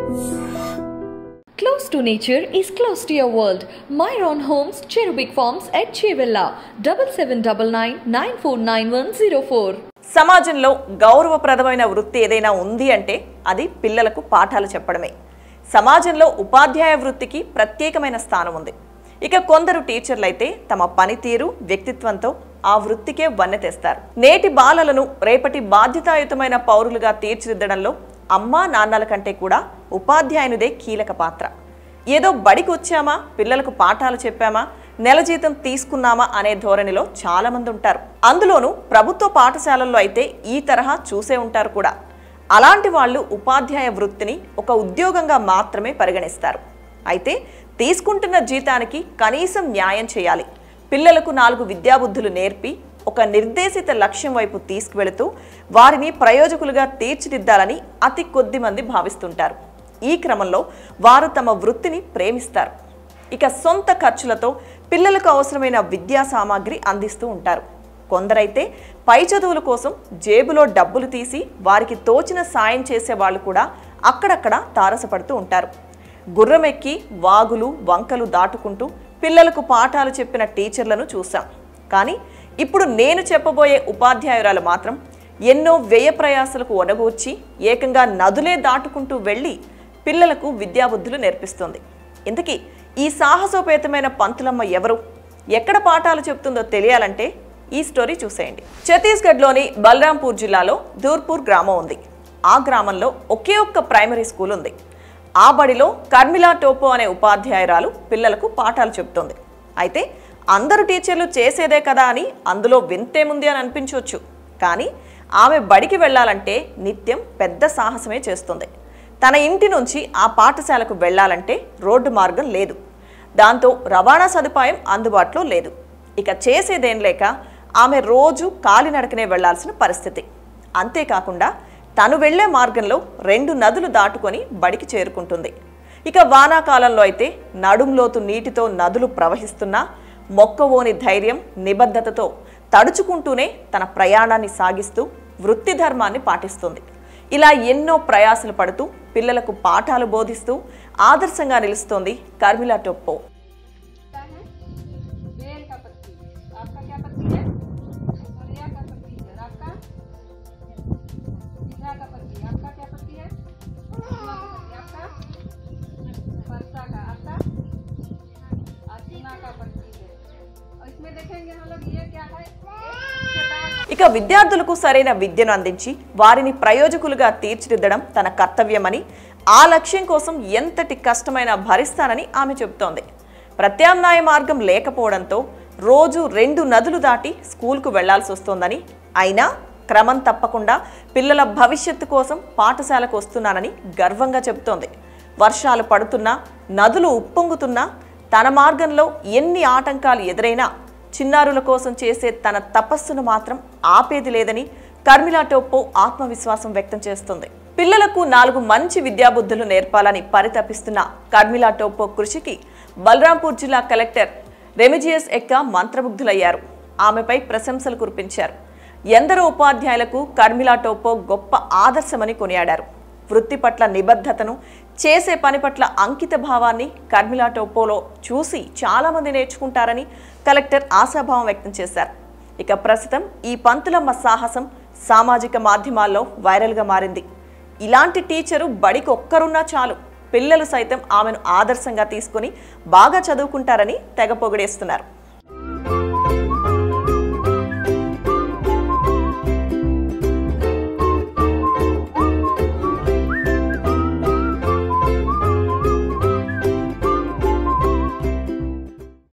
Close to nature is close to your world. Myron Homes, Cherubic Farms at Chevilla, 7799949104. సమాజంలో గౌరవప్రదమైన వృత్తి ఏదైనా ఉంది అంటే అది పిల్లలకు పాఠాలు చెప్పడమే. సమాజంలో ఉపాధ్యాయ వృత్తికి ప్రత్యేకమైన స్థానం ఉంది. ఇక కొందరు టీచర్లైతే తమ పనితీరు, వ్యక్తిత్వంతో ఆ వృత్తికే వన్నె తెస్తారు. నేటి బాలలను రేపటి బాధ్యతాయుతమైన పౌరులుగా తీర్చిదిద్దడంలో అమ్మా నాన్నల కంటే కూడా ఉపాధ్యాయునిదే కీలక పాత్ర. ఏదో బడికి వచ్చామా, పిల్లలకు పాఠాలు చెప్పామా, నెల జీతం తీసుకున్నామా అనే ధోరణిలో చాలా మంది ఉంటారు. అందులోనూ ప్రభుత్వ పాఠశాలల్లో అయితే ఈ తరహా చూసే ఉంటారు కూడా. అలాంటి వాళ్ళు ఉపాధ్యాయ వృత్తిని ఒక ఉద్యోగంగా మాత్రమే పరిగణిస్తారు. అయితే తీసుకుంటున్న జీతానికి కనీసం న్యాయం చేయాలి, పిల్లలకు 4 విద్యాబుద్ధులు నేర్పి ఒక నిర్దేశిత లక్ష్యం వైపు తీసుకువెళుతూ వారిని ప్రయోజకులుగా తీర్చిదిద్దాలని అతి కొద్ది మంది భావిస్తుంటారు. ఈ క్రమంలో వారు తమ వృత్తిని ప్రేమిస్తారు. ఇక సొంత ఖర్చులతో పిల్లలకు అవసరమైన విద్యా సామాగ్రి అందిస్తూ ఉంటారు. కొందరైతే పై చదువుల కోసం జేబులో డబ్బులు తీసి వారికి తోచిన సాయం చేసే వాళ్ళు కూడా అక్కడక్కడ తారసపడుతూ ఉంటారు. గుర్రమెక్కి వాగులు వంకలు దాటుకుంటూ పిల్లలకు పాఠాలు చెప్పిన టీచర్లను చూసాం. కానీ ఇప్పుడు నేను చెప్పబోయే ఉపాధ్యాయురాలు మాత్రం ఎన్నో వ్యయ ప్రయాసలకు ఒనగూర్చి ఏకంగా నదులే దాటుకుంటూ వెళ్ళి పిల్లలకు విద్యాబుద్ధులు నేర్పిస్తుంది. ఇంతకీ ఈ సాహసోపేతమైన పంతులమ్మ ఎవరు, ఎక్కడ పాఠాలు చెప్తుందో తెలియాలంటే ఈ స్టోరీ చూసేయండి. ఛత్తీస్గఢ్లోని బలరాంపూర్ జిల్లాలో ధూర్పూర్ గ్రామం ఉంది. ఆ గ్రామంలో ఒకే ఒక్క ప్రైమరీ స్కూల్ ఉంది. ఆ బడిలో కర్మిలా టోపో అనే ఉపాధ్యాయురాలు పిల్లలకు పాఠాలు చెప్తోంది. అయితే అందరు టీచర్లు చేసేదే కదా అని అందులో వింతేముంది అని అనిపించవచ్చు. కానీ ఆమె బడికి వెళ్ళాలంటే నిత్యం పెద్ద సాహసమే చేస్తుంది. తన ఇంటి నుంచి ఆ పాఠశాలకు వెళ్ళాలంటే రోడ్డు మార్గం లేదు. దాంతో రవాణా సదుపాయం అందుబాటులో లేదు. ఇక చేసేదేం లేక ఆమె రోజు కాలినడకనే వెళ్లాల్సిన పరిస్థితి. అంతేకాకుండా తను వెళ్లే మార్గంలో 2 నదులు దాటుకొని బడికి చేరుకుంటుంది. ఇక వానాకాలంలో అయితే నడుంలోతు నీటితో నదులు ప్రవహిస్తున్నా మొక్కవోని ధైర్యం, నిబద్ధతతో తడుచుకుంటూనే తన ప్రయాణాన్ని సాగిస్తూ వృత్తి ధర్మాన్ని పాటిస్తుంది. ఇలా ఎన్నో ప్రయాసలు పడుతూ పిల్లలకు పాఠాలు బోధిస్తూ ఆదర్శంగా నిలుస్తోంది కర్మిలా టోపో. ఇక విద్యార్థులకు సరైన విద్యను అందించి వారిని ప్రయోజకులుగా తీర్చిదిద్దడం తన కర్తవ్యమని, ఆ లక్ష్యం కోసం ఎంతటి కష్టమైనా భరిస్తానని ఆమె చెబుతోంది. ప్రత్యామ్నాయ మార్గం లేకపోవడంతో రోజు 2 నదులు దాటి స్కూల్కు వెళ్లాల్సి వస్తోందని, అయినా క్రమం తప్పకుండా పిల్లల భవిష్యత్తు కోసం పాఠశాలకు వస్తున్నానని గర్వంగా చెబుతోంది. వర్షాలు పడుతున్నా, నదులు ఉప్పొంగుతున్నా, తన మార్గంలో ఎన్ని ఆటంకాలు ఎదురైనా చిన్నారుల కోసం చేసే తన తపస్సును మాత్రం ఆపేది లేదని కర్మిలా టోపో ఆత్మవిశ్వాసం వ్యక్తం చేస్తుంది. పిల్లలకు 4 మంచి విద్యాబుద్ధులు నేర్పాలని పరితపిస్తున్న కర్మిలా టోపో కృషికి బలరాంపూర్ జిల్లా కలెక్టర్ రెమిజియస్ ఎక్కా మంత్రముగ్ధులయ్యారు. ఆమెపై ప్రశంసలు కురిపించారు. ఎందరో ఉపాధ్యాయులకు కర్మిలా టోపో గొప్ప ఆదర్శమని కొనియాడారు. వృత్తి పట్ల నిబద్ధతను, చేసే పని పట్ల అంకిత భావాన్ని కర్మిలా టోపోలో చూసి చాలామంది నేర్చుకుంటారని కలెక్టర్ ఆశాభావం వ్యక్తం చేశారు. ఇక ప్రస్తుతం ఈ పంతులమ్మ సాహసం సామాజిక మాధ్యమాల్లో వైరల్గా మారింది. ఇలాంటి టీచరు బడికి ఒక్కరున్నా చాలు, పిల్లలు సైతం ఆమెను ఆదర్శంగా తీసుకుని బాగా చదువుకుంటారని తెగ పొగిడేస్తున్నారు.